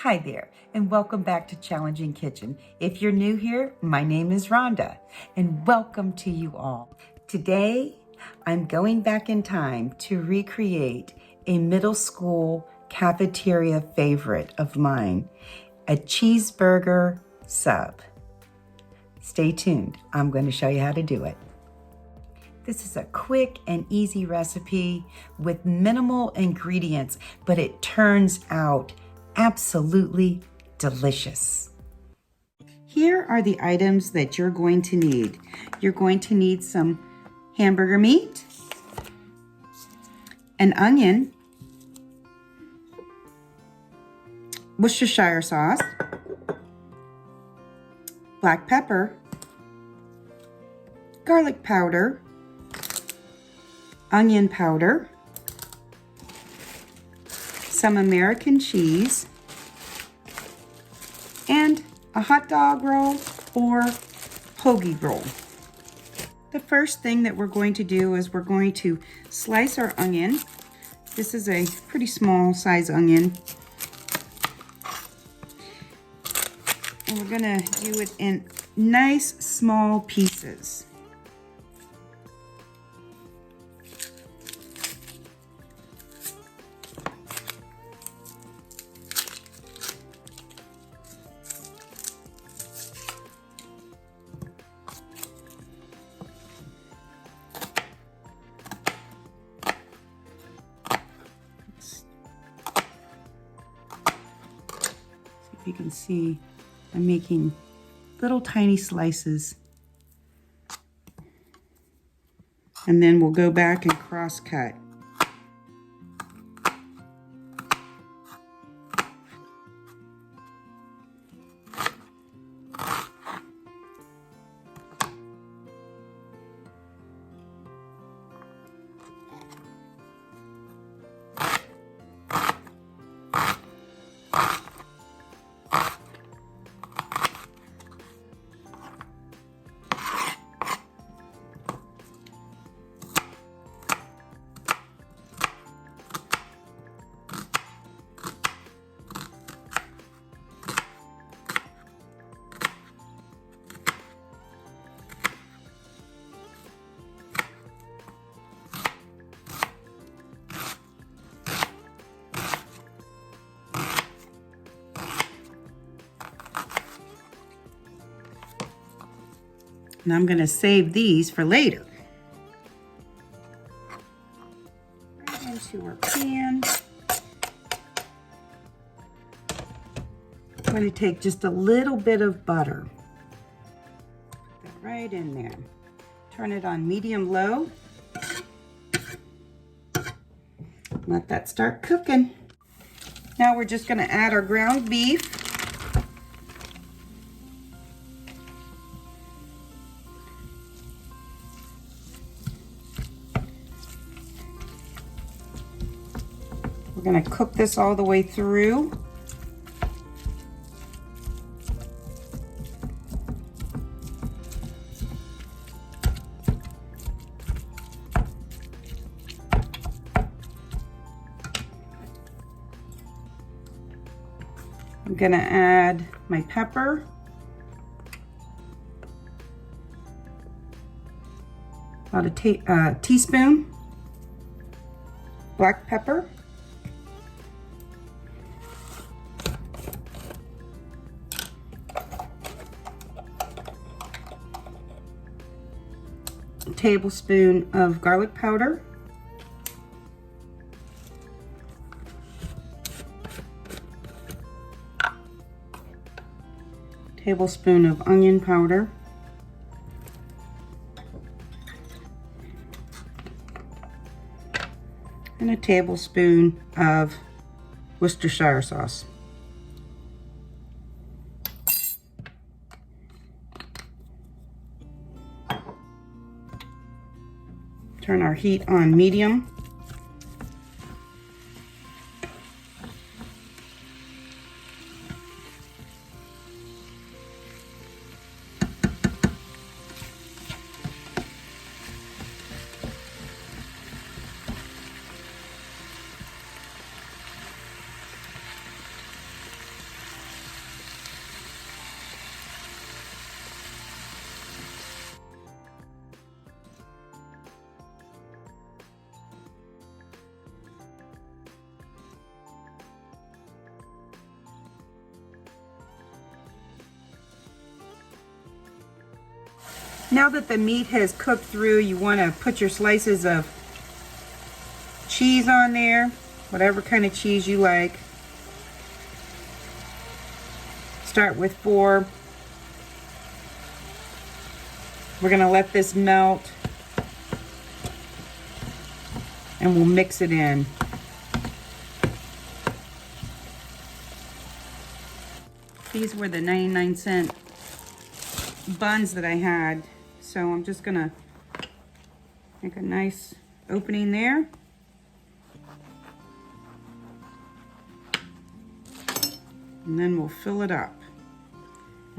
Hi there, and welcome back to Challenging Kitchen. If you're new here, my name is Rhonda, and welcome to you all. Today, I'm going back in time to recreate a middle school cafeteria favorite of mine, a cheeseburger sub. Stay tuned. I'm going to show you how to do it. This is a quick and easy recipe with minimal ingredients, but it turns out absolutely delicious. Here are the items that you're going to need. You're going to need some hamburger meat, an onion, Worcestershire sauce, black pepper, garlic powder, onion powder, some American cheese, and a hot dog roll or hoagie roll. The first thing that we're going to do is we're going to slice our onion. This is a pretty small size onion. And we're gonna do it in nice small pieces. You can see I'm making little tiny slices, and then we'll go back and cross cut. And I'm going to save these for later. Right into our pan. I'm going to take just a little bit of butter. Put that right in there. Turn it on medium-low. Let that start cooking. Now we're just going to add our ground beef. We're going to cook this all the way through. I'm going to add my pepper. About a teaspoon. Black pepper. Tablespoon of garlic powder, tablespoon of onion powder, and a tablespoon of Worcestershire sauce. Turn our heat on medium. Now that the meat has cooked through, you want to put your slices of cheese on there, whatever kind of cheese you like. Start with 4. We're going to let this melt and we'll mix it in. These were the 99-cent buns that I had. So I'm just gonna make a nice opening there. And then we'll fill it up.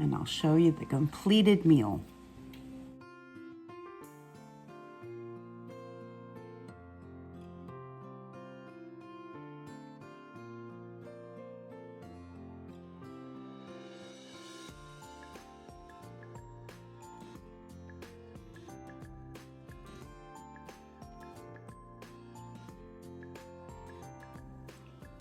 And I'll show you the completed meal.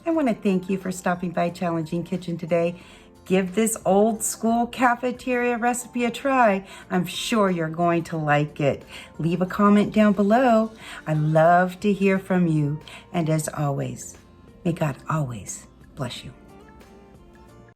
I want to thank you for stopping by Challenging Kitchen today. Give this old school cafeteria recipe a try. I'm sure you're going to like it. Leave a comment down below. I love to hear from you. And as always, may God always bless you.